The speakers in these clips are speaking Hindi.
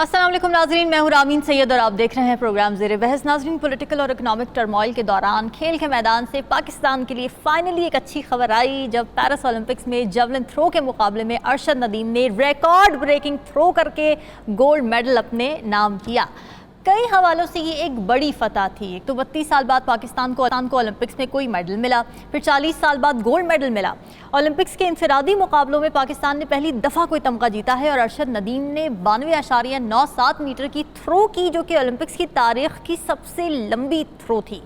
अस्सलाम वालेकुम नाजरीन, मैं हूं रामीन सैयद और आप देख रहे हैं प्रोग्राम ज़ेरे बहस। नाजरीन, पॉलिटिकल और इकोनॉमिक टर्मोइल के दौरान खेल के मैदान से पाकिस्तान के लिए फाइनली एक अच्छी खबर आई जब पेरिस ओलंपिक्स में जेवलिन थ्रो के मुकाबले में अरशद नदीम ने रिकॉर्ड ब्रेकिंग थ्रो करके गोल्ड मेडल अपने नाम किया। कई हवालों से ये एक बड़ी फतह थी। एक तो 32 साल बाद पाकिस्तान को ओलंपिक्स में कोई मेडल मिला, फिर 40 साल बाद गोल्ड मेडल मिला। ओलंपिक्स के इंफरादी मुकाबलों में पाकिस्तान ने पहली दफ़ा कोई तमगा जीता है और अरशद नदीम ने 92.97 मीटर की थ्रो की, जो कि ओलंपिक्स की तारीख की सबसे लंबी थ्रो थी।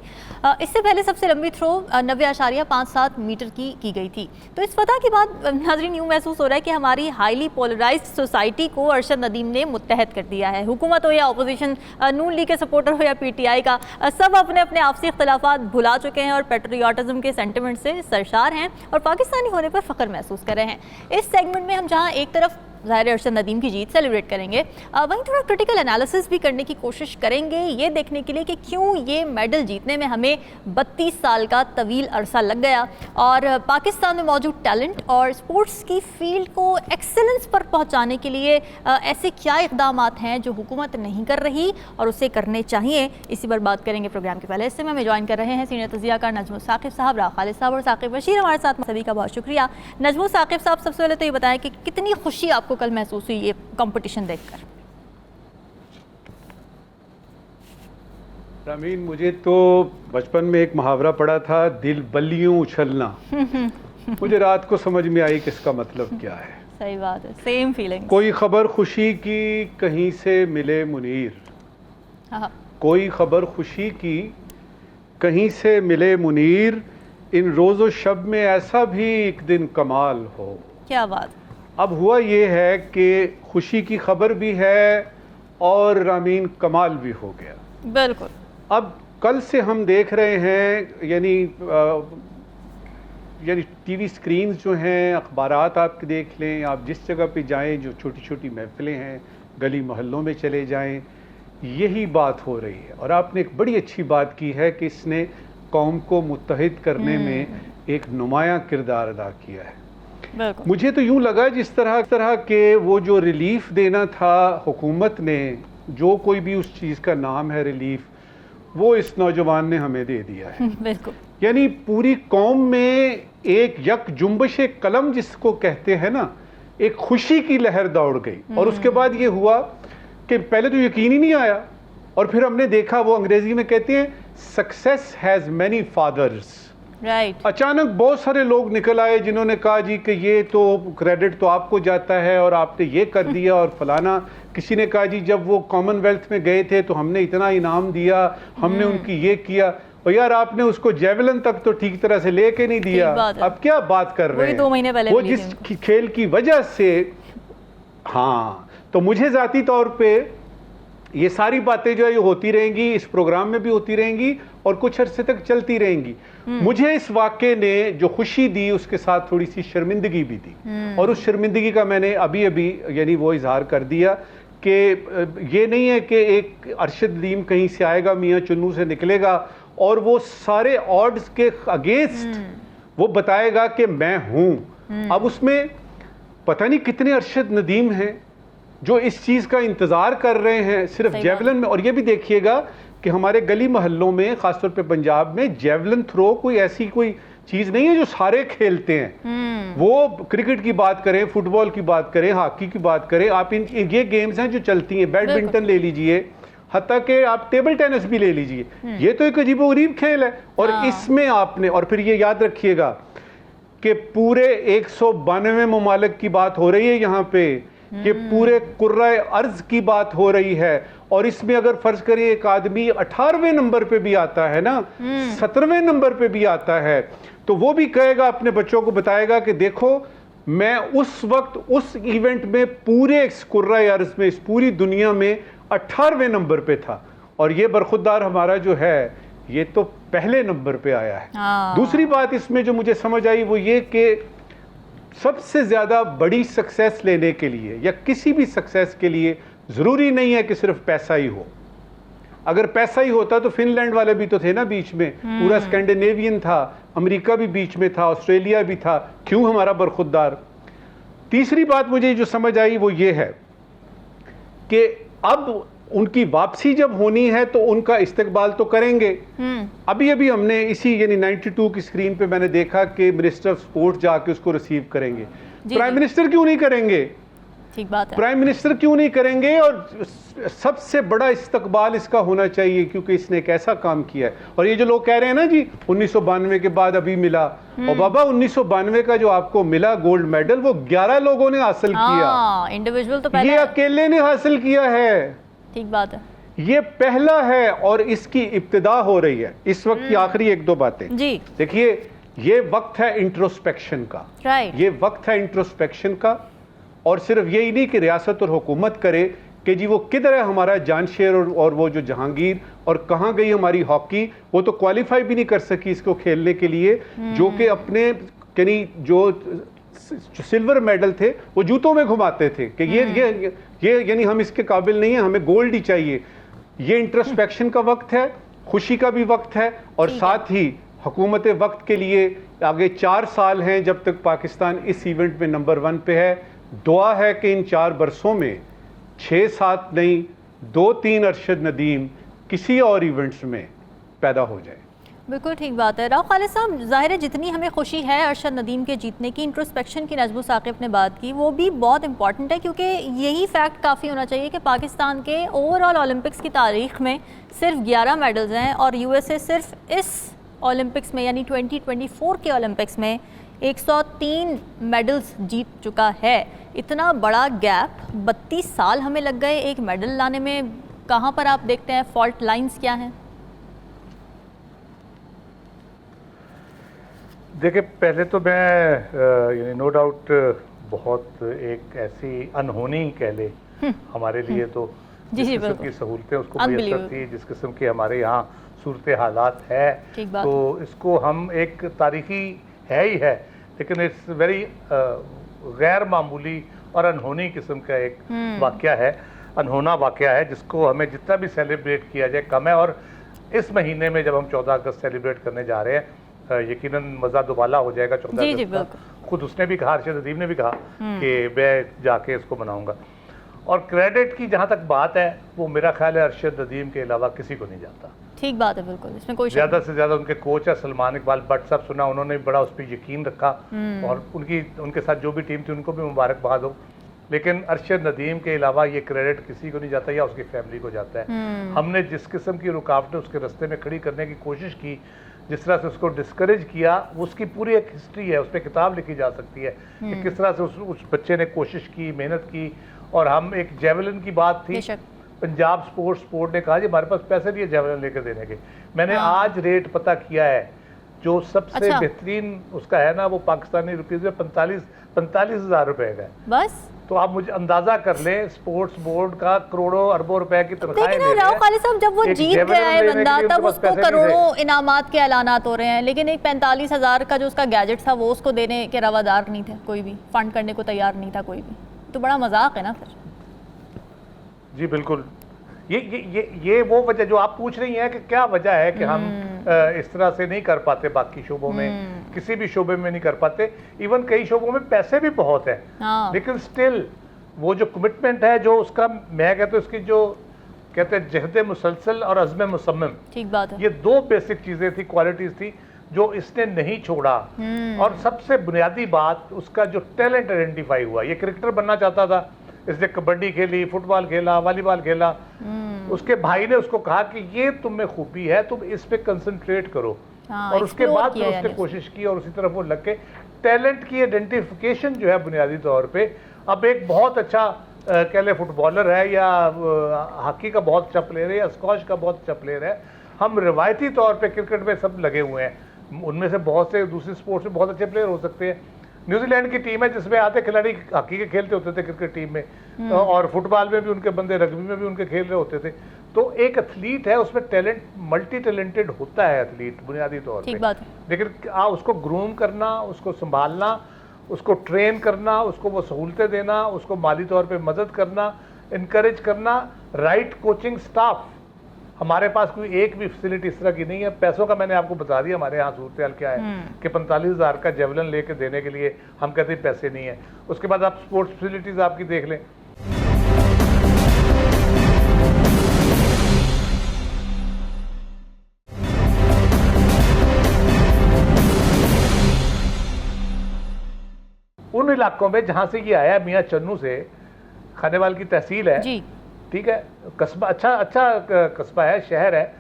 इससे पहले सबसे लंबी थ्रो 90.57 मीटर की गई थी। तो इस फतह के बाद नाज़रीन यूँ महसूस हो रहा है कि हमारी हाईली पोलराइज्ड सोसाइटी को अरशद नदीम ने मुत्तहद कर दिया है। हुकूमत हो या अपोजिशन, नून लीग के सपोर्टर हो या PTI का, सब अपने अपने आपसी इख्तलाफात भुला चुके हैं और पेट्रियाटिज्म के सेंटिमेंट से सरशार हैं और पाकिस्तानी होने पर फ़ख्र महसूस कर रहे हैं। इस सेगमेंट में हम जहाँ एक तरफ ज़ाहिर अरशद नदीम की जीत सेलिब्रेट करेंगे, वहीं थोड़ा क्रिटिकल एनालिसिस भी करने की कोशिश करेंगे ये देखने के लिए कि क्यों ये मेडल जीतने में हमें 32 साल का तवील अरसा लग गया और पाकिस्तान में मौजूद टैलेंट और स्पोर्ट्स की फील्ड को एक्सेलेंस पर पहुंचाने के लिए ऐसे क्या इक़दाम हैं जो हुकूमत नहीं कर रही और उसे करने चाहिए। इसी पर बात करेंगे प्रोग्राम के पहले हिस्से में। हमें ज्वाइन कर रहे हैं सीनियर तज़ियाकार नजमुल साकिब साहब, राव खालिद साहब और साकिब बशीर हमारे साथ। सभी का बहुत शुक्रिया। नजमुल साकिब साहब, सबसे पहले तो ये बताएं कि कितनी खुशी आपको कल महसूस हुई ये कंपटीशन देखकर? रामीन, मुझे तो बचपन में एक मुहावरा पड़ा था, दिल बल्लियों उछलना। मुझे रात को समझ में आई कि इसका मतलब क्या है। सही बात है, सेम फीलिंग। कोई खबर खुशी की कहीं से मिले मुनीर, कोई खबर खुशी की कहीं से मिले मुनीर, इन रोज़ो शब में ऐसा भी एक दिन कमाल हो। क्या बात। अब हुआ ये है कि खुशी की खबर भी है और रामीन कमाल भी हो गया। बिल्कुल। अब कल से हम देख रहे हैं, यानी टीवी स्क्रीन जो हैं, अखबारात आप देख लें, आप जिस जगह पे जाएं, जो छोटी छोटी महफिलें हैं, गली मोहल्लों में चले जाएं, यही बात हो रही है। और आपने एक बड़ी अच्छी बात की है कि इसने कौम को मुत्तहिद करने में एक नुमायां किरदार अदा किया है। मुझे तो यूं लगा जिस तरह के वो जो रिलीफ देना था हुकूमत ने, जो कोई भी उस चीज़ का नाम है रिलीफ, वो इस नौजवान ने हमें दे दिया है। बिल्कुल। यानी पूरी कौम में एक यक जुम्बश कलम जिसको कहते हैं ना, एक खुशी की लहर दौड़ गई। और उसके बाद ये हुआ कि पहले तो यकीन ही नहीं आया और फिर हमने देखा, वो अंग्रेजी में कहते हैं success has many fathers. Right. अचानक बहुत सारे लोग निकल आए जिन्होंने कहा जी कि ये तो क्रेडिट तो आपको जाता है और आपने ये कर दिया और फलाना। किसी ने कहा जी जब वो कॉमनवेल्थ में गए थे तो हमने इतना इनाम दिया, हमने उनकी ये किया। और यार आपने उसको जेवलिन तक तो ठीक तरह से लेके नहीं दिया। अब क्या बात कर रहे हैं, 2 महीने पहले वो जिस खेल की वजह से। हाँ, तो मुझे जाती तौर पे ये सारी बातें जो है ये होती रहेंगी, इस प्रोग्राम में भी होती रहेंगी और कुछ अरसे तक चलती रहेंगी। मुझे इस वाक़े ने जो खुशी दी उसके साथ थोड़ी सी शर्मिंदगी भी दी और उस शर्मिंदगी का मैंने अभी यानी वो इजहार कर दिया कि ये नहीं है कि एक अरशद नदीम कहीं से आएगा, मियाँ चुन्नू से निकलेगा और वो सारे ऑड्स के अगेंस्ट वो बताएगा कि मैं हूँ। अब उसमें पता नहीं कितने अरशद नदीम हैं जो इस चीज़ का इंतज़ार कर रहे हैं सिर्फ जेवलिन में। और ये भी देखिएगा कि हमारे गली मोहल्लों में, ख़ासतौर पे पंजाब में, जेवलिन थ्रो कोई ऐसी कोई चीज़ नहीं है जो सारे खेलते हैं। वो क्रिकेट की बात करें, फुटबॉल की बात करें, हॉकी की बात करें, आप ये गेम्स हैं जो चलती हैं। बैडमिंटन ले लीजिए, हत्ता कि आप टेबल टेनिस भी ले लीजिए, ये तो एक अजीबोगरीब खेल है। और इसमें आपने, और फिर ये याद रखिएगा कि पूरे 192 ममालिक की बात हो रही है यहाँ पे, कि पूरे कुर्राए अर्ज की बात हो रही है। और इसमें अगर फर्ज करिए एक आदमी 18वें नंबर पे भी आता है ना, 17वें नंबर पे भी आता है, तो वो भी कहेगा, अपने बच्चों को बताएगा कि देखो मैं उस वक्त उस इवेंट में पूरे कुर्राए अर्ज में, इस पूरी दुनिया में 18वें नंबर पे था। और ये बरखुरदार हमारा जो है ये तो पहले नंबर पे आया है। दूसरी बात इसमें जो मुझे समझ आई वो ये कि सबसे ज़्यादा बड़ी सक्सेस लेने के लिए या किसी भी सक्सेस के लिए ज़रूरी नहीं है कि सिर्फ पैसा ही हो। अगर पैसा ही होता तो फिनलैंड वाले भी तो थे ना बीच में, पूरा स्कैंडिनेवियन था, अमेरिका भी बीच में था, ऑस्ट्रेलिया भी था, क्यों हमारा बरखुरदार। तीसरी बात मुझे जो समझ आई वो ये है कि अब उनकी वापसी जब होनी है तो उनका इस्तकबाल तो करेंगे। अभी अभी हमने इसी यानी 92 की स्क्रीन पे मैंने देखा कि मिनिस्टर ऑफ स्पोर्ट्स जाके उसको रिसीव करेंगे। प्राइम मिनिस्टर क्यों नहीं करेंगे? ठीक बात है, प्राइम मिनिस्टर क्यों नहीं करेंगे? और सबसे बड़ा इस्तकबाल इसका होना चाहिए क्योंकि इसने एक ऐसा काम किया है। और ये जो लोग कह रहे हैं ना जी 1992 के बाद अभी मिला, और बाबा 1992 का जो आपको मिला गोल्ड मेडल वो 11 लोगों ने हासिल किया, इंडिविजुअल तो पहले ये अकेले ने हासिल किया है। ठीक बात है, ये पहला है और इसकी इब्तिदा हो रही है इस वक्त की। आखिरी एक दो बातें जी, देखिए, ये वक्त है इंट्रोस्पेक्शन का, राइट, ये वक्त है इंट्रोस्पेक्शन का। और सिर्फ यही नहीं कि रियासत और हुकूमत करे कि जी वो किधर है हमारा जानशेर और वो जो जहांगीर, और कहाँ गई हमारी हॉकी, वो तो क्वालिफाई भी नहीं कर सकी इसको खेलने के लिए, जो कि अपने यानी जो सिल्वर मेडल थे वो जूतों में घुमाते थे कि ये यानी हम इसके काबिल नहीं है, हमें गोल्ड ही चाहिए। ये इंट्रोस्पेक्शन का वक्त है, खुशी का भी वक्त है, और साथ ही हुकूमत वक्त के लिए आगे 4 साल हैं जब तक पाकिस्तान इस इवेंट में नंबर 1 पे है। दुआ है कि इन 4 बरसों में 6-7 नहीं 2-3 अरशद नदीम किसी और इवेंट्स में पैदा हो जाए। बिल्कुल ठीक बात है। राव खालिद साहब, ज़ाहिर है जितनी हमें खुशी है अरशद नदीम के जीतने की, इंट्रोस्पेक्शन की नजबू साकिब ने बात की, वो भी बहुत इंपॉर्टेंट है क्योंकि यही फैक्ट काफ़ी होना चाहिए कि पाकिस्तान के ओवरऑल ओलंपिक्स की तारीख में सिर्फ 11 मेडल्स हैं और यूएसए सिर्फ इस ओलंपिक्स में यानी 2024 के ओलंपिक्स में 103 मेडल्स जीत चुका है। इतना बड़ा गैप, 32 साल हमें लग गए एक मेडल लाने में। कहाँ पर आप देखते हैं फॉल्ट लाइंस क्या हैं? देखिए, पहले तो मैं नो डाउट बहुत एक ऐसी अनहोनी कह ले हमारे लिए तो जिस किस्म की सहूलतें उसको मैसर थी, जिस किस्म की हमारे यहाँ सूरत हालात है, तो इसको हम एक तारीखी है ही है, लेकिन इट्स वेरी गैर मामूली और अनहोनी किस्म का एक वाक़या है, अनहोना वाक़या है, जिसको हमें जितना भी सेलिब्रेट किया जाए कम है। और इस महीने में जब हम 14 अगस्त सेलिब्रेट करने जा रहे हैं, यकीनन मज़ा दुबाला हो जाएगा 14 अगस्त का। खुद उसने भी कहा, अरशद नदीम ने भी कहा कि मैं जाके इसको मनाऊंगा। और क्रेडिट की जहाँ तक बात है, वो मेरा ख्याल है अरशद नदीम के अलावा किसी को नहीं जाता। ठीक बात है, बिल्कुल, इसमें कोई ज़्यादा से ज़्यादा उनके कोच है सलमान इकबाल भट्ट साहब, सुना उन्होंने भी बड़ा उस पर यकीन रखा, और उनके साथ जो भी टीम थी उनको भी मुबारकबाद हो। लेकिन अरशद नदीम के अलावा ये क्रेडिट किसी को नहीं जाता, या उसकी फैमिली को जाता है। हमने जिस किस्म की रुकावटें उसके रास्ते में खड़ी करने की कोशिश की, जिस तरह से उसको डिस्करेज किया, उसकी पूरी एक हिस्ट्री है, उस पर किताब लिखी जा सकती है कि किस तरह से उस बच्चे ने कोशिश की, मेहनत की। और हम एक जेवलिन की बात थी, पंजाब स्पोर्ट्स बोर्ड ने कहा जी हमारे पास पैसे नहीं है जेवलिन लेकर देने के। मैंने आज रेट पता किया है, जो सबसे बेहतरीन उसका है ना, वो पाकिस्तानी रुपीज में 45,000 रुपए का है बस। तो आप मुझे अंदाजा कर लें, स्पोर्ट्स बोर्ड का करोड़ों अरबों रुपए की तनख्वाहें ले रहे हैं। राव खालिद साहब, जब वो जीत गया है बंदा, तब उसको करोड़ों इनामात के ऐलानात हो रहे हैं, लेकिन एक 45,000 का जो उसका गैजेट था वो उसको देने के रवादार नहीं थे, कोई भी फंड करने को तैयार नहीं था कोई भी। तो बड़ा मजाक है ना फिर। जी बिल्कुल, ये वो वजह जो आप पूछ रही हैं कि क्या वजह है कि हम इस तरह से नहीं कर पाते, बाकी शोबों में किसी भी शोबे में नहीं कर पाते। इवन कई शोबों में पैसे भी बहुत है, लेकिन स्टिल वो जो कमिटमेंट है, जो उसका मैं कहता हूँ इसकी जो कहते हैं जहद मुसलसल और अज़्म मुसम्मम, ठीक बात है, ये 2 बेसिक चीज़ें थी, क्वालिटीज़ थी जो इसने नहीं छोड़ा। और सबसे बुनियादी बात, उसका जो टैलेंट आइडेंटिफाई हुआ। ये क्रिकेटर बनना चाहता था, इसने कबड्डी खेली, फुटबॉल खेला, वॉलीबॉल खेला। उसके भाई ने उसको कहा कि ये तुम में खूबी है, तुम इस पे कंसंट्रेट करो। और उसके बाद फिर उसने कोशिश की और उसी तरफ वो लग के टैलेंट की आइडेंटिफिकेशन जो है बुनियादी तौर पे। अब एक बहुत अच्छा कह ले फुटबॉलर है, या हॉकी का बहुत अच्छा प्लेयर है, या स्क्वॉश का बहुत अच्छा प्लेयर है। हम रिवायती तौर पे क्रिकेट में सब लगे हुए हैं, उनमें से बहुत से दूसरी स्पोर्ट्स में बहुत अच्छे प्लेयर हो सकते हैं। न्यूजीलैंड की टीम है जिसमें आधे खिलाड़ी हॉकी के खेलते होते थे क्रिकेट टीम में, और फुटबॉल में भी उनके बंदे, रग्बी में भी उनके खेल रहे होते थे। तो एक एथलीट है, उसमें टैलेंट, मल्टी टैलेंटेड होता है एथलीट बुनियादी तौर पे, लेकिन उसको ग्रूम करना, उसको संभालना, उसको ट्रेन करना, उसको वो सहूलतें देना, उसको माली तौर पे मदद करना, इनकरेज करना, राइट कोचिंग स्टाफ। हमारे पास कोई एक भी फैसिलिटी इस तरह की नहीं है। पैसों का मैंने आपको बता दिया हमारे यहाँ सूरत हाल क्या है कि 45,000 का जेवलिन लेके देने के लिए हम कहते हैं पैसे नहीं है। उसके बाद आप स्पोर्ट्स फैसिलिटीज आपकी देख लें, उन इलाकों में जहाँ से ये आया, मियाँ चन्नू से, खानेवाल की तहसील है, जी ठीक है, कस्बा अच्छा कस्बा है, शहर है,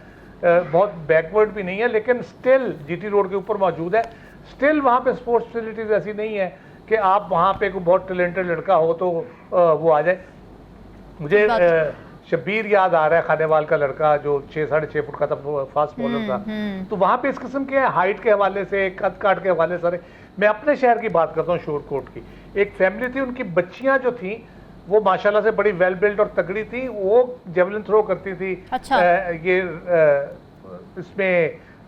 बहुत बैकवर्ड भी नहीं है, लेकिन स्टिल जीटी रोड के ऊपर मौजूद है। स्टिल वहाँ पे स्पोर्ट्स फैसिलिटीज ऐसी नहीं है कि आप वहाँ पे कोई बहुत टैलेंटेड लड़का हो तो वो आ जाए। मुझे शब्बीर याद आ रहा है, खानेवाल का लड़का जो 6-6.5 फुट का था, फास्ट बॉलर था। तो वहाँ पे इस किस्म के हाइट के हवाले से, कद काट के हवाले सारे। मैं अपने शहर की बात करता हूँ, शोरकोट की। एक फैमिली थी, उनकी बच्चियाँ जो थी वो माशाल्लाह से बड़ी वेल बिल्ड और तगड़ी थी, वो जेवलिन थ्रो करती थी। अच्छा। इसमें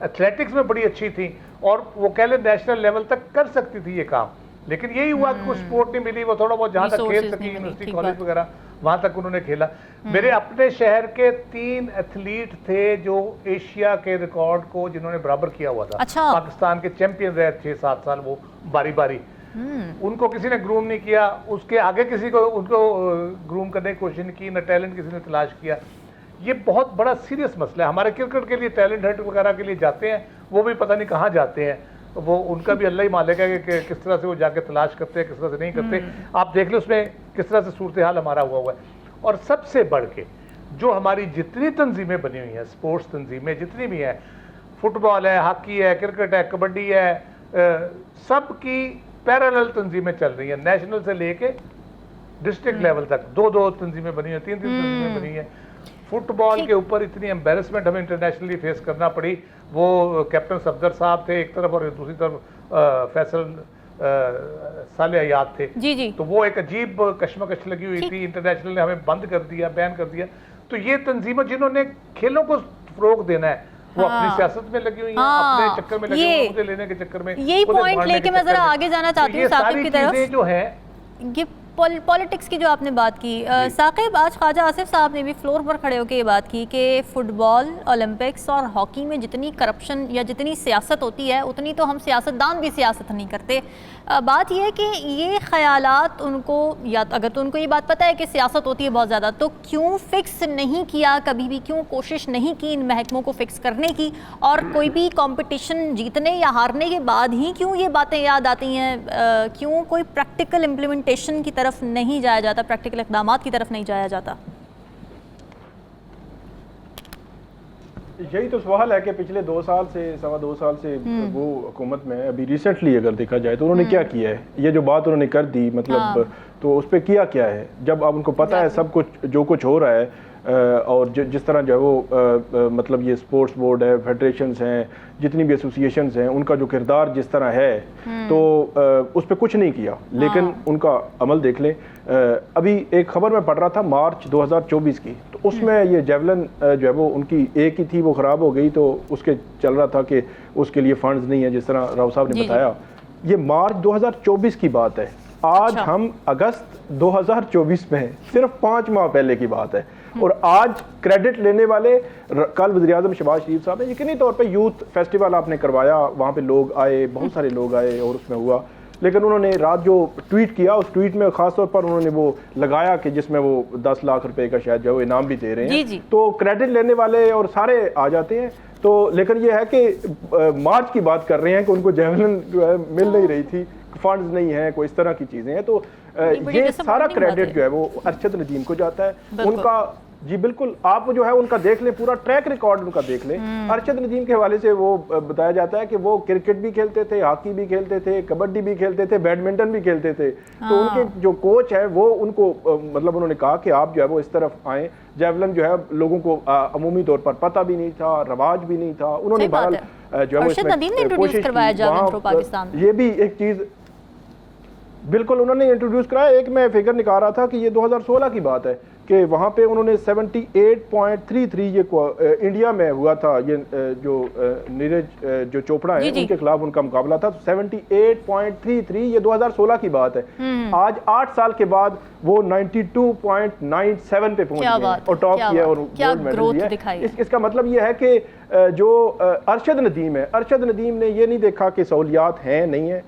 एथलेटिक्स में बड़ी अच्छी थी और वो कह ले नेशनल लेवल तक कर सकती थी ये काम। लेकिन यही हुआ कि कुछ सपोर्ट नहीं मिली, वो थोड़ा बहुत जहाँ तक खेल सकी, यूनिवर्सिटी कॉलेज वगैरह वहाँ तक उन्होंने खेला। मेरे अपने शहर के 3 एथलीट थे जो एशिया के रिकॉर्ड को जिन्होंने बराबर किया हुआ था। अच्छा। पाकिस्तान के चैंपियन रहे 6-7 साल वो बारी बारी। उनको किसी ने ग्रूम नहीं किया, उसके आगे किसी को उनको ग्रूम करने की कोशिश नहीं की, न टैलेंट किसी ने तलाश किया। ये बहुत बड़ा सीरियस मसला है। हमारे क्रिकेट के लिए टैलेंट हंट वगैरह के लिए जाते हैं, वो भी पता नहीं कहाँ जाते हैं, वो उनका भी अल्लाह ही मालिक है कि किस तरह से वो जाके तलाश करते हैं, किस तरह से नहीं करते। आप देख लो उसमें किस तरह से सूरत हाल हमारा हुआ है। और सबसे बढ़ के जो हमारी जितनी तंजीमें बनी हुई हैं, स्पोर्ट्स तंजीमें जितनी भी हैं, फुटबॉल है, हॉकी है, क्रिकेट है, कबड्डी है, सब की पैरेलल तंजीमें चल रही हैं, नेशनल से लेके डिस्ट्रिक्ट लेवल तक 2-2 तंजीमें बनी हैं, 3-3 तंजीमें बनी हैं। फुटबॉल के ऊपर इतनी एम्बेरसमेंट हमें इंटरनेशनली फेस करना पड़ी। वो कैप्टन सफदर साहब थे एक तरफ और दूसरी तरफ फैसल साले याद थे। जी जी। तो वो एक अजीब कश्मकश लगी हुई थी। इंटरनेशनल ने हमें बंद कर दिया, बैन कर दिया। तो ये तंजीमें जिन्होंने खेलों को फरोग देना है वो अपनी सियासत में लगी हुई हैं, अपने चक्कर में लगी हुई हैं, मुझे लेने के चक्कर में। यही पॉइंट लेके मैं जरा आगे जाना चाहती हूँ साकिब की तरफ। जो है ये पॉलिटिक्स की जो आपने बात की, साकिब, आज ख्वाजा आसिफ साहब ने भी फ्लोर पर खड़े होकर ये बात की कि फुटबॉल, ओलंपिक्स और हॉकी में जितनी करप्शन या जितनी सियासत होती है उतनी तो हम सियासतदान भी सियासत नहीं करते। बात यह है कि ये ख्यालात उनको, या अगर तो उनको ये बात पता है कि सियासत होती है बहुत ज़्यादा, तो क्यों फिक्स नहीं किया कभी भी, क्यों कोशिश नहीं की इन महकमों को फिक्स करने की, और कोई भी कंपटीशन जीतने या हारने के बाद ही क्यों ये बातें याद आती हैं, क्यों कोई प्रैक्टिकल इम्प्लीमेंटेशन की तरफ नहीं जाया जाता, प्रैक्टिकल इक़दामात की तरफ नहीं जाया जाता? यही तो सवाल है कि पिछले 2 साल से, 2.25 साल से वो हुकूमत में, अभी रिसेंटली अगर देखा जाए तो उन्होंने क्या किया है, ये जो बात उन्होंने कर दी, मतलब तो उस पर किया क्या है, जब अब उनको पता है सब कुछ जो कुछ हो रहा है, और जिस तरह जो है वो मतलब ये स्पोर्ट्स बोर्ड है, फेडरेशंस हैं, जितनी भी एसोसिएशंस हैं, उनका जो किरदार जिस तरह है, तो उस पर कुछ नहीं किया। लेकिन उनका अमल देख लें। अभी एक खबर मैं पढ़ रहा था मार्च 2024 की, तो उसमें ये जेवलिन जो है वो उनकी एक ही थी, वो ख़राब हो गई, तो उसके चल रहा था कि उसके लिए फंड्स नहीं है, जिस तरह राव साहब ने बताया। ये मार्च 2024 की बात है। आज हम अगस्त 2024 में हैं, सिर्फ 5 माह पहले की बात है। और आज क्रेडिट लेने वाले, कल वज़ीर-ए-आज़म शहबाज शरीफ साहब ने यकीनी तौर पे यूथ फेस्टिवल आपने करवाया, वहाँ पे लोग आए, बहुत सारे लोग आए और उसमें हुआ। लेकिन उन्होंने रात जो ट्वीट किया, उस ट्वीट में ख़ास तौर पर उन्होंने वो लगाया कि जिसमें वो 10 लाख रुपए का शायद जो इनाम भी दे रहे हैं। जी। तो क्रेडिट लेने वाले और सारे आ जाते हैं। तो लेकिन ये है कि मार्च की बात कर रहे हैं कि उनको जेवलिन जो है मिल नहीं रही थी, फंड्स नहीं है, कोई इस तरह की चीज़ें हैं। तो ये सारा क्रेडिट जो है वो अरशद नदीम को जाता है। उनका जी बिल्कुल, आप जो है उनका देख लें, पूरा ट्रैक रिकॉर्ड उनका देख लें। अरशद नदीम के हवाले से वो बताया जाता है कि वो क्रिकेट भी खेलते थे, हॉकी भी खेलते थे, कबड्डी भी खेलते थे, बैडमिंटन भी खेलते थे। तो उनके जो कोच है वो उनको मतलब उन्होंने कहा कि आप जो है वो इस तरफ आएँ। जेवलिन जो है लोगों को अमूमी तौर पर पता भी नहीं था, रवाज भी नहीं था। उन्होंने बहरहाल जो है ये भी एक चीज़ बिल्कुल उन्होंने इंट्रोड्यूस कराया। एक मैं फिगर निकाल रहा था कि ये 2016 की बात है कि वहाँ पे उन्होंने 78.33 ये इंडिया में हुआ था, ये जो नीरज जो चोपड़ा है उनके खिलाफ उनका मुकाबला था। 78.33 ये 2016 की बात है। आज 8 साल के बाद वो 92.97 पे पहुंच गए और टॉप किया और गोल्ड मेडल दिया। इसका मतलब ये है कि जो अरशद नदीम है, अरशद नदीम ने ये नहीं देखा कि सहूलियात हैं नहीं है,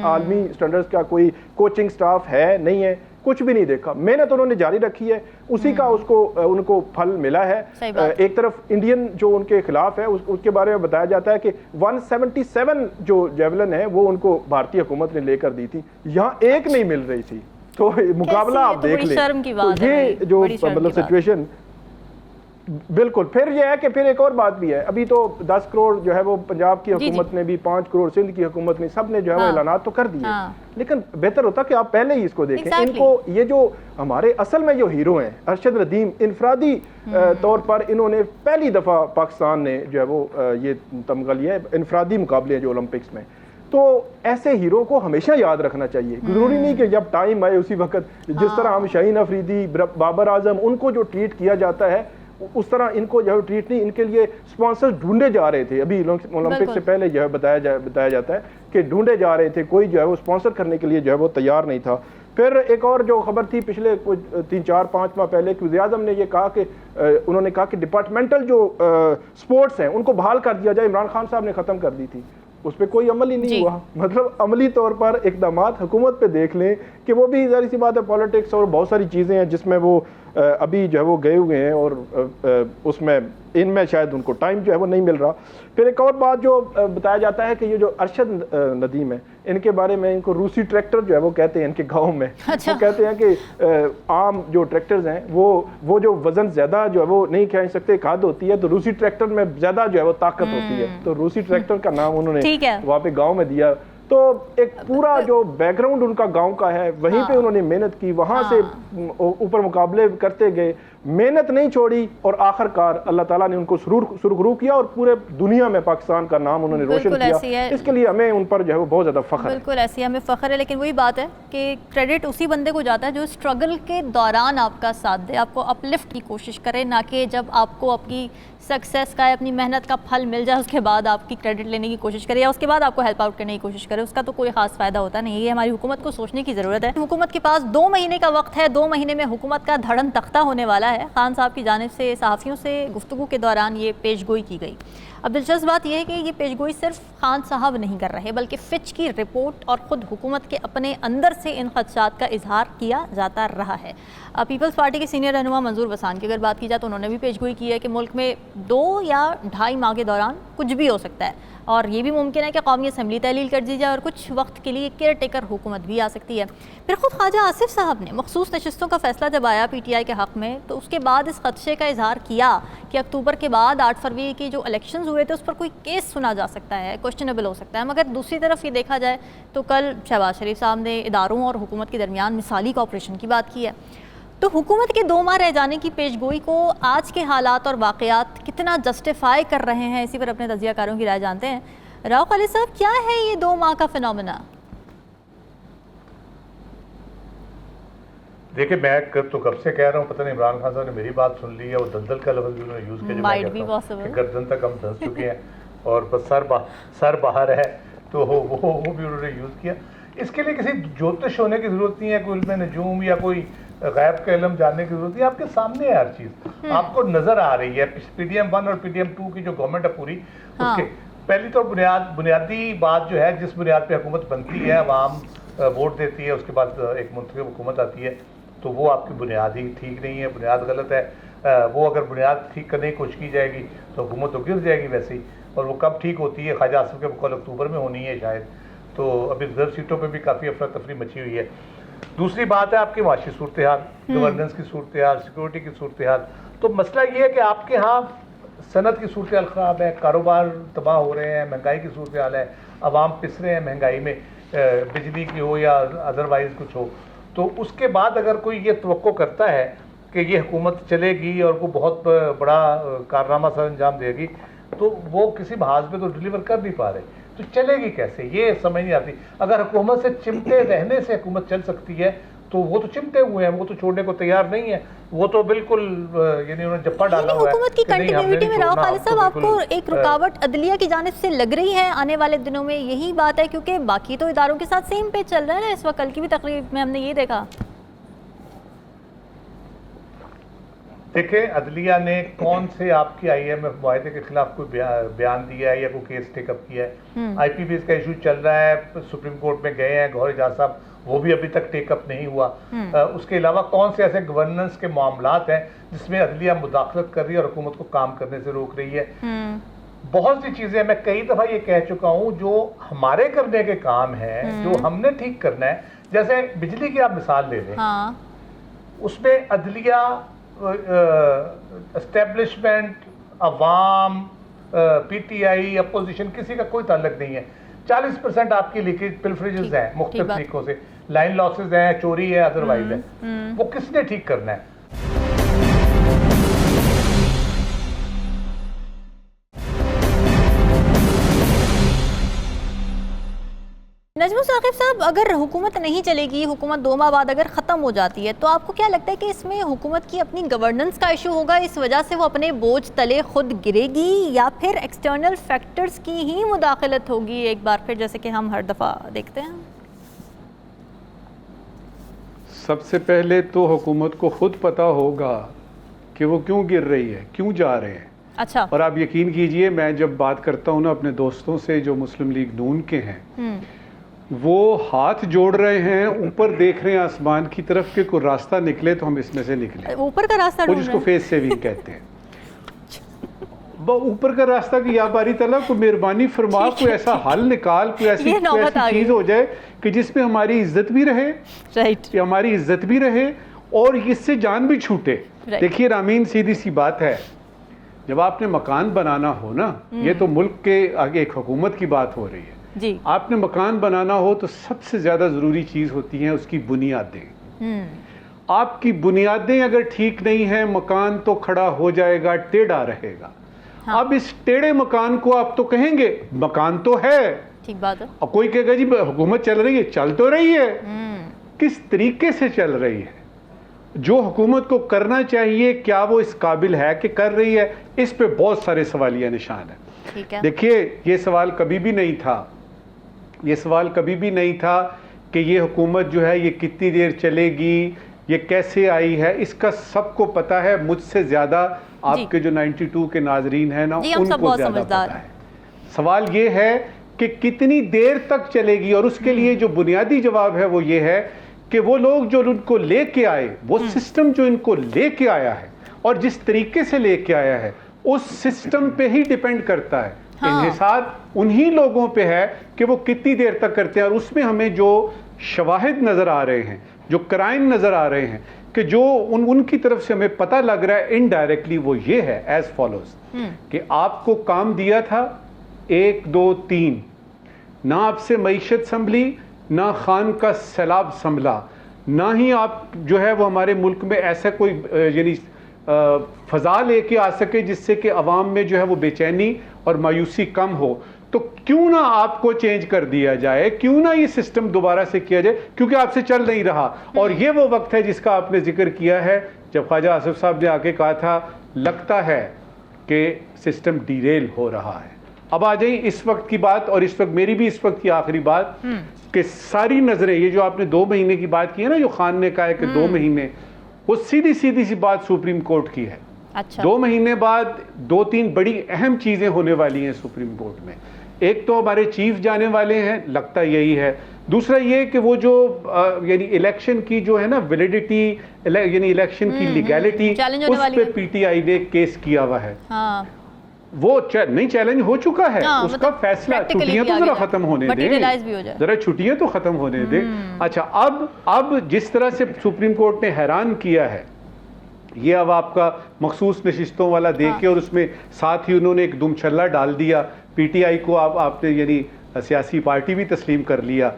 आलमी स्टैंडर्ड्स का कोई कोचिंग स्टाफ है नहीं है, कुछ भी नहीं देखा। मेहनत उन्होंने जारी रखी है, उसी का उनको फल मिला है। एक तरफ इंडियन जो उनके खिलाफ है उसके बारे में बताया जाता है कि 177 जो जेवलिन है वो उनको भारतीय हुकूमत ने लेकर दी थी, यहाँ एक नहीं मिल रही थी। तो मुकाबला आप देख लें, तो ये जो मतलब सिचुएशन बिल्कुल। फिर यह है कि फिर एक और बात भी है, अभी तो 10 करोड़ जो है वो पंजाब की हुकूमत ने भी, 5 करोड़ सिंध की हुकूमत ने, सब ने जो है वो ऐलानात तो कर दिए, लेकिन बेहतर होता कि आप पहले ही इसको देखें। इनको ये जो हमारे असल में जो हीरो हैं, अरशद नदीम, इनफरादी तौर पर इन्होंने पहली दफ़ा पाकिस्तान ने जो है वो ये तमगा लिया है, इनफरादी मुकाबले हैं जो ओलंपिक्स में। तो ऐसे हीरो को हमेशा याद रखना चाहिए। जरूरी नहीं कि जब टाइम आए उसी वक्त, जिस तरह हम शाहीन अफरीदी, बाबर आजम, उनको जो ट्रीट किया जाता है उस तरह इनको जो है ट्रीट नहीं। इनके लिए स्पॉन्सर्स ढूंढे जा रहे थे, अभी ओलंपिक से पहले जो है बताया जाता है कि ढूंढे जा रहे थे, कोई जो है वो स्पॉन्सर करने के लिए जो है वो तैयार नहीं था। फिर एक और जो खबर थी पिछले 3-4-5 माह पहले कि वज़ीर-ए-आज़म ने ये कहा कि उन्होंने कहा कि डिपार्टमेंटल जो स्पोर्ट्स हैं उनको बहाल कर दिया जाए। इमरान खान साहब ने ख़त्म कर दी थी, उस पर कोई अमल ही नहीं हुआ। मतलब अमली तौर पर इक़दामात हुकूमत पे देख लें कि वो भी ज़ाहिर सी बात है, पॉलिटिक्स और बहुत सारी चीज़ें हैं जिसमें वो अभी जो है वो गए हुए हैं और उसमें इनमें शायद उनको टाइम जो है वो नहीं मिल रहा। फिर एक और बात जो बताया जाता है कि ये जो अरशद नदीम है, इनके बारे में इनको रूसी ट्रैक्टर जो है वो कहते हैं इनके गांव में। अच्छा। वो कहते हैं कि आम जो ट्रैक्टर्स हैं वो जो वजन ज़्यादा जो है वो नहीं खींच सकते, खाद होती है, तो रूसी ट्रैक्टर में ज़्यादा जो है वो ताकत होती है, तो रूसी ट्रैक्टर का नाम उन्होंने वहाँ पे गाँव में दिया। तो एक पूरा जो बैकग्राउंड उनका गांव का है, वहीं पे उन्होंने मेहनत की, वहां से ऊपर मुकाबले करते गए, मेहनत नहीं छोड़ी और आखिरकार अल्लाह ताला ने उनको सुरखरू किया और पूरे दुनिया में पाकिस्तान का नाम उन्होंने रोशन किया। इसके लिए हमें उन पर जो है वो बहुत ज़्यादा फ़ख्र है। बिल्कुल ऐसी हमें फ़ख्र है, लेकिन वही बात है कि क्रेडिट उसी बंदे को जाता है जो स्ट्रगल के दौरान आपका साथ दे, आपको अपलिफ्ट की कोशिश करे, ना कि जब आपको आपकी सक्सेस का, अपनी मेहनत का फल मिल जाए उसके बाद आपकी क्रेडिट लेने की कोशिश करे या उसके बाद आपको हेल्प आउट करने की कोशिश करे। उसका तो कोई खास फ़ायदा होता नहीं। ये हमारी हुकूमत को सोचने की ज़रूरत है। हुकूमत के पास 2 महीने का वक्त है, 2 महीने में हुकूमत का धड़न तख्ता होने वाला है। खान साहब की जानिब से सहाफ़ियों से गुफ्तगू के दौरान ये पेशगोई की गई। अब दिलचस्प बात यह है कि ये पेशगोई सिर्फ खान साहब नहीं कर रहे, बल्कि फिच की रिपोर्ट और ख़ुद हुकूमत के अपने अंदर से इन खदशात का इजहार किया जाता रहा है। पीपल्स पार्टी के सीनियर रहनुमा मंजूर वसान की अगर बात की जाए तो उन्होंने भी पेशगोई की है कि मुल्क में 2 या 2.5 माह के दौरान कुछ भी हो सकता है और ये भी मुमकिन है कि कौमी असम्बली तहलील कर दी जाए और कुछ वक्त के लिए केयर टेकर हुकूमत भी आ सकती है। फिर खुद ख्वाजा आसिफ साहब ने मखसूस नशस्तों का फैसला जब आया PTI के हक़ में, तो उसके बाद इस खदशे का इजहार किया कि अक्टूबर के बाद 8 फरवरी की जो इलेक्शन हुए थे उस पर कोई केस सुना जा सकता है, क्वेश्चनेबल हो सकता है। मगर दूसरी तरफ ये देखा जाए तो कल शहबाज शरीफ साहब ने इदारों और हुकूमत के दरमियान मिसाली कॉपरेशन की बात की है। तो हुकूमत के 2 माह रह जाने की पेशगोई को आज के हालात और वाक़यात कितना जस्टिफाई कर रहे हैं, इसी पर अपने तजियाकारों की राय जानते हैं। राव खालिद साहब, क्या है ये 2 माह का फिनोमेना? देखिए, मैं तो कब से कह रहा हूँ, पता नहीं इमरान खान साहब ने मेरी बात सुन ली है, वो दलदल का लफ्ज़ भी उन्होंने यूज़ किया, गर्दन तक हम धंस चुके हैं और बस सर बाहर है, तो वो भी उन्होंने यूज़ किया। इसके लिए किसी ज्योतिष होने की ज़रूरत नहीं है, कोई इल्म नजूम या कोई गैब का इल्म जानने की ज़रूरत नहीं है। आपके सामने है हर चीज़, आपको नज़र आ रही है। PDM 1 और PDM 2 की जो गवर्नमेंट है पूरी, उसके पहली तो बुनियादी बात जो है, जिस बुनियाद पे हुकूमत बनती है, अवाम वोट देती है, उसके बाद एक मुंतखब हुकूमत आती है, तो वो आपकी बुनियाद ही ठीक नहीं है, बुनियाद गलत है। वो अगर बुनियाद ठीक करने की कोशिश की जाएगी तो हुकूमत तो गिर जाएगी वैसे ही, और वो कब ठीक होती है, ख्वाजा आसिफ के मुकाबले अक्टूबर में होनी है शायद, तो अभी रिजर्व सीटों पर भी काफ़ी अफरा तफरी मची हुई है। दूसरी बात है आपकी माशी सूरत हाल, गवर्नेंस की सूरत हाल, सिक्योरिटी की सूरत हाल। तो मसला ये है कि आपके यहाँ सनत की सूरत हाल ख़राब है, कारोबार तबाह हो रहे हैं, महंगाई की सूरत हाल है, अवाम पिस रहे हैं महंगाई में, बिजली की हो या अदरवाइज़ कुछ हो। तो उसके बाद अगर कोई ये तवक्को करता है कि ये हुकूमत चलेगी और को बहुत बड़ा कारनामा सर अंजाम देगी, तो वो किसी महाज पे तो डिलीवर कर नहीं पा रहे, तो चलेगी कैसे, ये समझ नहीं आती। अगर हुकूमत से चिमटे रहने से हुकूमत चल सकती है, तो वो तो चिमटे हुए हैं, वो तो छोड़ने को तैयार नहीं है, वो तो बिल्कुल यानी उन्होंने जप्पा डाला हुआ है। हुकूमत की कंटिन्यूटी में राव खालिद साहब, आपको एक रुकावट अदलिया की जानिब से लग रही है आने वाले दिनों में, यही बात है? क्योंकि बाकी तो इदारों के साथ सेम पे चल रहा है ना इस वक्त, कल की भी तकरीब में हमने ये देखा। देखिए, अदलिया ने कौन से आपकी IMF मुआहदे के खिलाफ कोई बयान दिया है या कोई केस टेकअप किया है? IPBs का इशू चल रहा है, सुप्रीम कोर्ट में गए हैं, गौहर एजाज साहब वो भी अभी तक टेकअप नहीं हुआ। उसके अलावा कौन से ऐसे गवर्नेंस के मामलात हैं जिसमें अदलिया मुदाखलत कर रही है और हुकूमत को काम करने से रोक रही है। बहुत सी चीजें मैं कई दफा ये कह चुका हूं जो हमारे करने के काम है, जो हमने ठीक करना है। जैसे बिजली की आप मिसाल ले लें, उसमें अदलिया, एस्टेब्लिशमेंट, अवाम, पीटीआई, अपोजिशन, किसी का कोई ताल्लुक नहीं है। 40% आपकी लीकेज पिल्फरेजेस हैं मुख्तलिफ तरीकों से, लाइन लॉसेज हैं, चोरी है, अदरवाइज है। वो किसने ठीक करना है? नजमुल साकिब साहब, अगर हुकूमत नहीं चलेगी, हुकूमत 2 माह बाद अगर ख़त्म हो जाती है, तो आपको क्या लगता है कि इसमें हुकूमत की अपनी गवर्नेंस का इशू होगा, इस वजह से वो अपने बोझ तले खुद गिरेगी, या फिर एक्सटर्नल फैक्टर्स की ही मुदाखलत होगी एक बार फिर, जैसे कि हम हर दफ़ा देखते हैं? सबसे पहले तो हुकूमत को खुद पता होगा कि वो क्यों गिर रही है, क्यों जा रहे हैं। अच्छा। और आप यकीन कीजिए, मैं जब बात करता हूँ ना अपने दोस्तों से जो मुस्लिम लीग नून के हैं, वो हाथ जोड़ रहे हैं, ऊपर देख रहे हैं आसमान की तरफ कि कोई रास्ता निकले तो हम इसमें से निकले। ऊपर का रास्ता वो जिसको फेस सेविंग कहते हैं, वो ऊपर का रास्ता की या बारी तला को मेहरबानी फरमा, कोई ऐसा हल निकाल, कोई ऐसी चीज हो जाए कि जिसमें हमारी इज्जत भी रहे, राइट, हमारी इज्जत भी रहे और इससे जान भी छूटे। देखिए रामीन, सीधी सी बात है, जब आपने मकान बनाना हो ना, ये तो मुल्क के आगे एक हुकूमत की बात हो रही है जी, आपने मकान बनाना हो तो सबसे ज्यादा जरूरी चीज होती है उसकी बुनियादें। आपकी बुनियादें अगर ठीक नहीं है, मकान तो खड़ा हो जाएगा, टेढ़ा रहेगा। हाँ। अब इस टेढ़े मकान को आप तो कहेंगे मकान तो है, ठीक बात है, और कोई कहेगा जी हुकूमत चल रही है, चल तो रही है, किस तरीके से चल रही है, जो हुकूमत को करना चाहिए क्या वो इस काबिल है कि कर रही है, इस पे बहुत सारे सवालिया निशान है। ठीक है। देखिए, ये सवाल कभी भी नहीं था, ये सवाल कभी भी नहीं था कि ये हुकूमत जो है ये कितनी देर चलेगी, ये कैसे आई है, इसका सबको पता है, मुझसे ज़्यादा आपके जो 92 के नाजरीन हैं ना, उनको ज़्यादा पता है। सवाल ये है कि कितनी देर तक चलेगी, और उसके लिए जो बुनियादी जवाब है वो ये है कि वो लोग जो उनको लेके आए, वो सिस्टम जो इनको लेके आया है और जिस तरीके से लेके आया है, उस सिस्टम पे ही डिपेंड करता है। हाँ। इन्हिसार उन्हीं लोगों पे है कि वो कितनी देर तक करते हैं, और उसमें हमें जो शवाहिद नजर आ रहे हैं, जो क्राइम नजर आ रहे हैं, कि जो उनकी तरफ से हमें पता लग रहा है इनडायरेक्टली, वो ये है एज फॉलोज कि आपको काम दिया था 1 2 3, ना आपसे मईशत संभली, ना खान का सैलाब संभला, ना ही आप जो है वो हमारे मुल्क में ऐसा कोई यानी फजा लेके आ सके जिससे कि अवाम में जो है वो बेचैनी और मायूसी कम हो। तो क्यों ना आपको चेंज कर दिया जाए, क्यों ना ये सिस्टम दोबारा से किया जाए, क्योंकि आपसे चल नहीं रहा। और ये वो वक्त है जिसका आपने जिक्र किया है, जब ख्वाजा आसिफ साहब ने आके कहा था लगता है कि सिस्टम डीरेल हो रहा है। अब आ जाइए इस वक्त की बात, और इस वक्त मेरी भी इस वक्त की आखिरी बात कि सारी नजरें, ये जो आपने 2 महीने की बात की है ना, जो खान ने कहा है कि 2 महीने, वो सीधी सी बात सुप्रीम कोर्ट की है। अच्छा। 2 महीने बाद 2-3 बड़ी अहम चीजें होने वाली हैं सुप्रीम कोर्ट में। एक तो हमारे चीफ जाने वाले हैं, लगता यही है। दूसरा ये कि वो जो यानी इलेक्शन की जो है ना वैलिडिटी, यानी इलेक्शन की लीगैलिटी, उस पे पीटीआई ने केस किया हुआ है। हाँ। वो नहीं, चैलेंज हो चुका है। हाँ, उसका मतलब फैसला, छुट्टियां तो जरा खत्म होने दें, जरा छुट्टियां तो खत्म होने दें। अच्छा, अब जिस तरह से सुप्रीम कोर्ट ने हैरान किया है, ये अब आपका मखसूस नशिस्तों वाला देख के, और उसमें साथ ही उन्होंने एक दुमछल्ला डाल दिया पीटीआई को, आपने यानी सियासी पार्टी भी तस्लीम कर लिया।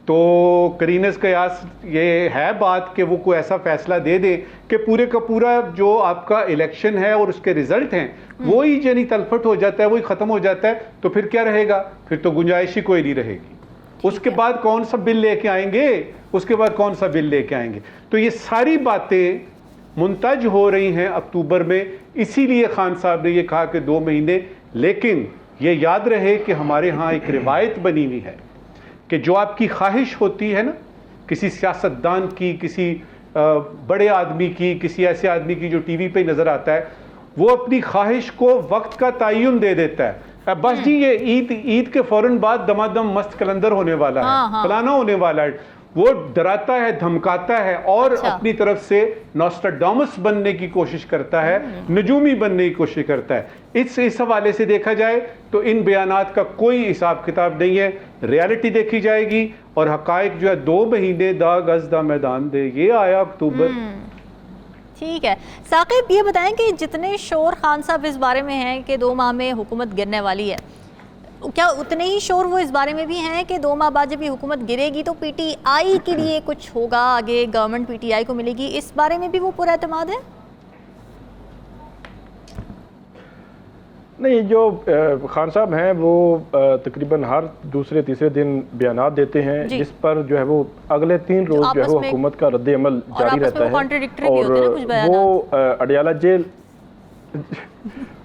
तो करीनस कयास ये है बात कि वो कोई ऐसा फैसला दे दे कि पूरे का पूरा जो आपका इलेक्शन है और उसके रिजल्ट हैं वो ही यानी तलफट हो जाता है, वही ख़त्म हो जाता है। तो फिर क्या रहेगा? फिर तो गुंजाइश ही कोई नहीं रहेगी। उसके बाद कौन सा बिल लेके आएंगे, उसके बाद कौन सा बिल लेके आएंगे? तो ये सारी बातें मुंतज हो रही हैं अक्टूबर में। इसीलिए खान साहब ने ये कहा कि 2 महीने। लेकिन ये याद रहे कि हमारे यहाँ एक रिवायत बनी हुई है कि जो आपकी ख्वाहिश होती है ना, किसी सियासतदान की, किसी बड़े आदमी की, किसी ऐसे आदमी की जो टीवी पे नज़र आता है, वो अपनी ख्वाहिश को वक्त का तयन दे देता है। बस जी ये ईद के फौरन बाद दमादम मस्त कलंदर होने वाला है, फलाना होने वाला है। वो डराता है, धमकाता है और अच्छा। अपनी तरफ से नॉस्ट्राडामस बनने की कोशिश करता है, नजूमी बनने की कोशिश करता है। इस हवाले से देखा जाए तो इन बयानात का कोई हिसाब किताब नहीं है। रियलिटी देखी जाएगी और हकायक जो है 2 महीने दा गज दा मैदान दे, ये आया अक्टूबर। ठीक है साकिब, ये बताएं कि जितने शोर खान साहब इस बारे में हैं कि 2 माह में हुकूमत गिरने वाली है, क्या उतने ही शोर वो इस बारे में भी हैं कि 2 माह बाद जब ये हुकूमत गिरेगी तो पीटीआई के लिए कुछ होगा, आगे गवर्नमेंट पीटीआई को मिलेगी, इस बारे में भी वो पूरा एतमाद है? नहीं, जो खान साहब हैं वो तकरीबन हर दूसरे तीसरे दिन बयानात देते हैं जिस पर जो है वो अगले 3 रोज जो है वो हुकूमत का रद्द अमल जारी रहता है और वो अडियाला जेल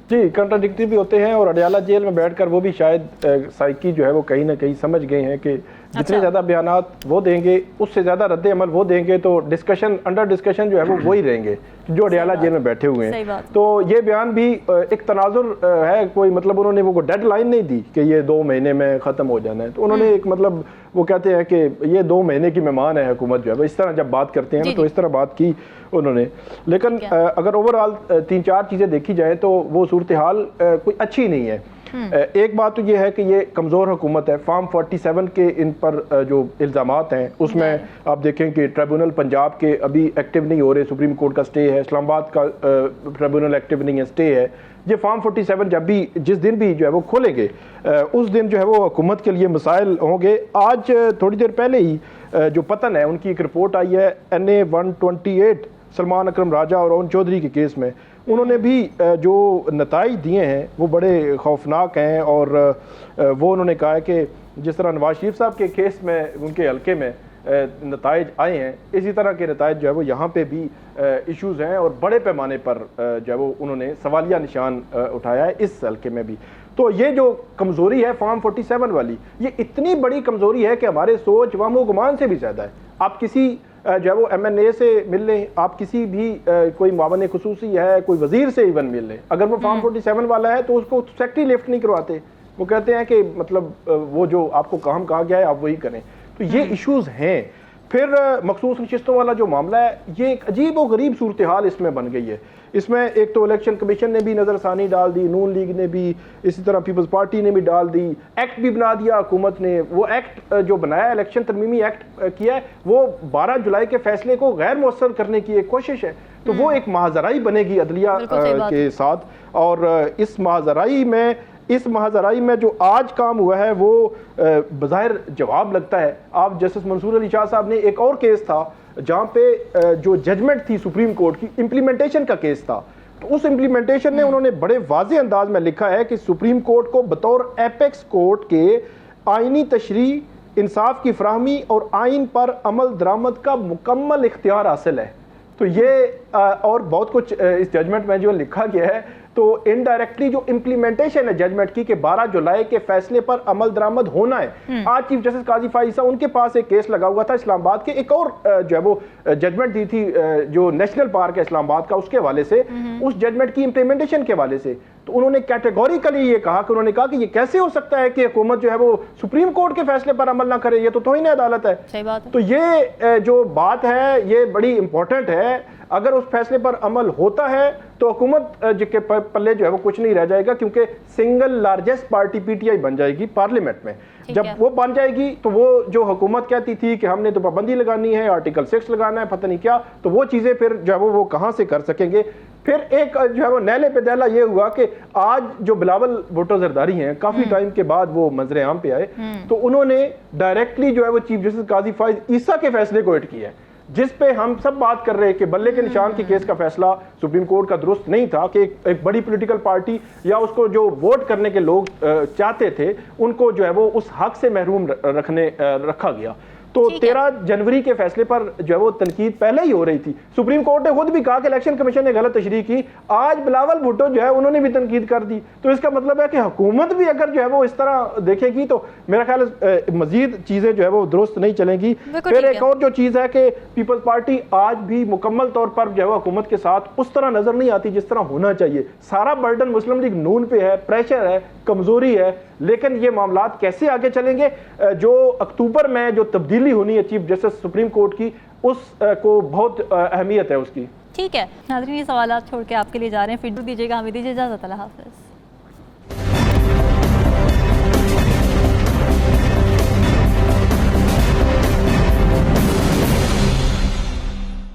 जी कंट्राडिक्टरी भी होते हैं और अडियाला जेल में बैठकर वो भी शायद साइकी जो है वो कहीं ना कहीं समझ गए हैं कि जितने ज़्यादा बयानात वो देंगे उससे ज़्यादा रद्द अमल वो देंगे तो डिस्कशन अंडर डिस्कशन जो है वो वही रहेंगे जो अडियाला जेल में बैठे हुए हैं। तो ये बयान भी एक तनाजुर है, कोई मतलब उन्होंने वो डेड लाइन नहीं दी कि ये 2 महीने में ख़त्म हो जाना है। तो उन्होंने एक मतलब वो कहते हैं कि ये 2 महीने की मेहमान है हुकूमत जो है, इस तरह जब बात करते हैं तो इस तरह बात की उन्होंने। लेकिन अगर ओवरऑल 3-4 चीज़ें देखी जाए तो वो सूरत हाल कोई अच्छी नहीं है। एक बात तो ये है कि ये कमज़ोर हुकूमत है। फॉर्म 47 के इन पर जो इल्ज़ामात हैं उसमें आप देखें कि ट्रिब्यूनल पंजाब के अभी एक्टिव नहीं हो रहे, सुप्रीम कोर्ट का स्टे है, इस्लामाबाद का ट्रिब्यूनल एक्टिव नहीं है, स्टे है। ये फॉर्म 47 जब भी जिस दिन भी जो है वो खोलेंगे उस दिन जो है वो हुकूमत के लिए मसाइल होंगे। आज थोड़ी देर पहले ही जो पतन है उनकी एक रिपोर्ट आई है NA 128 सलमान अकरम राजा और ओन चौधरी के केस में, उन्होंने भी जो नताइज दिए हैं वो बड़े खौफनाक हैं और वो उन्होंने कहा है कि जिस तरह नवाज शरीफ साहब के केस में उनके हल्के में नताइज आए हैं इसी तरह के नताइज जो है वो यहाँ पे भी इश्यूज़ हैं और बड़े पैमाने पर जो है वो उन्होंने सवालिया निशान उठाया है इस हल्के में भी। तो ये जो कमज़ोरी है फॉर्म 47 वाली, ये इतनी बड़ी कमज़ोरी है कि हमारे सोच वहमो गुमान से भी ज़्यादा है। आप किसी जो है वो MNA से मिल लें, आप किसी भी कोई मावन खुसूसी है, कोई वजीर से इवन मिल लें, अगर वो फॉर्म 47 वाला है तो उसको सेक्रेटरी लिफ्ट नहीं करवाते। वो कहते हैं कि मतलब वो जो आपको काम कहा गया है आप वही करें। तो ये इश्यूज़ हैं। फिर मखसूस नशिस्तों वाला जो मामला है ये एक अजीब और गरीब सूरत हाल इसमें बन गई है। इसमें एक तो इलेक्शन कमीशन ने भी नज़रसानी डाल दी, नून लीग ने भी, इसी तरह पीपल्स पार्टी ने भी डाल दी, एक्ट भी बना दिया हुकूमत ने। वो एक्ट जो बनाया, इलेक्शन तरमीमी एक्ट किया है, वो 12 जुलाई के फैसले को गैर मौसर करने की एक कोशिश है। तो वो एक महाजराई बनेगी अदलिया के साथ। और इस महाजराई में जो आज काम हुआ है वो बज़ाहिर जवाब लगता है। आप जस्टिस मंसूर अली शाह साहब ने एक और केस था जहाँ पे जो जजमेंट थी सुप्रीम कोर्ट की, इम्प्लीमेंटेशन का केस था। तो उस इम्प्लीमेंटेशन में उन्होंने बड़े वाज़ेह अंदाज में लिखा है कि सुप्रीम कोर्ट को बतौर एपेक्स कोर्ट के आइनी तशरी, इंसाफ की फराहमी और आइन पर अमल दरामद का मुकम्मल इख्तियार हासिल है। तो ये और बहुत कुछ इस जजमेंट में जो लिखा गया है। तो इनडायरेक्टली जो इम्प्लीमेंटेशन है जजमेंट की कि 12 जुलाई के फैसले पर अमल दरामद होना है। आज चीफ जस्टिस काजी फाइसा उनके पास एक केस लगा हुआ था इस्लामाबाद के, एक और जो है वो जजमेंट दी थी जो नेशनल पार्क है इस्लामाबाद का, उसके हवाले से, उस जजमेंट की इम्प्लीमेंटेशन के हवाले से। तो उन्होंने कैटेगोरिकली ये कहा कि उन्होंने कहा कि ये कैसे हो सकता है कि हुकूमत जो है वो सुप्रीम कोर्ट के फैसले पर अमल ना करे, ये तो तौहीन अदालत है। सही बात है। तो ये जो बात है ये बड़ी इंपॉर्टेंट है। अगर उस फैसले पर अमल होता है तो हुकूमत के पल्ले जो है वो कुछ नहीं रह जाएगा, क्योंकि सिंगल लार्जेस्ट पार्टी पीटीआई बन जाएगी पार्लियामेंट में। जब वो बन जाएगी तो वो जो हुकूमत कहती थी कि हमने तो पाबंदी लगानी है, आर्टिकल 6 लगाना है, पता नहीं क्या, तो वो चीज़ें फिर जो है वो कहाँ से कर सकेंगे। फिर एक जो है वो नैले पे दैला ये हुआ कि आज जो बिलावल भुट्टो जरदारी हैं, काफ़ी टाइम के बाद वो मंजरे आम पे आए, तो उन्होंने डायरेक्टली जो है वो चीफ जस्टिस काजी फाइज ईसा के फैसले को हिट किया है, जिस पे हम सब बात कर रहे हैं कि बल्ले के निशान के केस का फैसला सुप्रीम कोर्ट का दुरुस्त नहीं था कि एक बड़ी पॉलिटिकल पार्टी या उसको जो वोट करने के लोग चाहते थे उनको जो है वो उस हक से महरूम रखा गया। तो 13 जनवरी के फैसले पर जो है वो तनकीद पहले ही हो रही थी। सुप्रीम कोर्ट ने खुद भी कहा कि इलेक्शन कमीशन ने गलत तशरीह की। आज बिलावल भुट्टो जो है उन्होंने भी तनकीद कर दी। तो इसका मतलब है कि हुकूमत भी अगर जो है वो इस तरह देखेगी तो मेरा ख्याल मजीद चीज़ें जो है वो दुरुस्त नहीं चलेंगी। फिर एक और जो चीज़ है कि पीपल्स पार्टी आज भी मुकम्मल तौर पर जो है हुकूमत के साथ उस तरह नजर नहीं आती जिस तरह होना चाहिए। सारा बर्डन मुस्लिम लीग नून पे है, प्रेशर है, कमजोरी है। लेकिन ये मामलात कैसे आगे चलेंगे, जो अक्टूबर में जो तब्दीली तब्दीली होनी है चीफ जस्टिस सुप्रीम कोर्ट की, उस को बहुत अहमियत है उसकी। ठीक है नाज़रीन, ये सवाल छोड़ के आपके लिए जा रहे हैं, फिर दीजिएगा, हमें दीजिए इजाज़त, अल्लाह हाफ़िज़।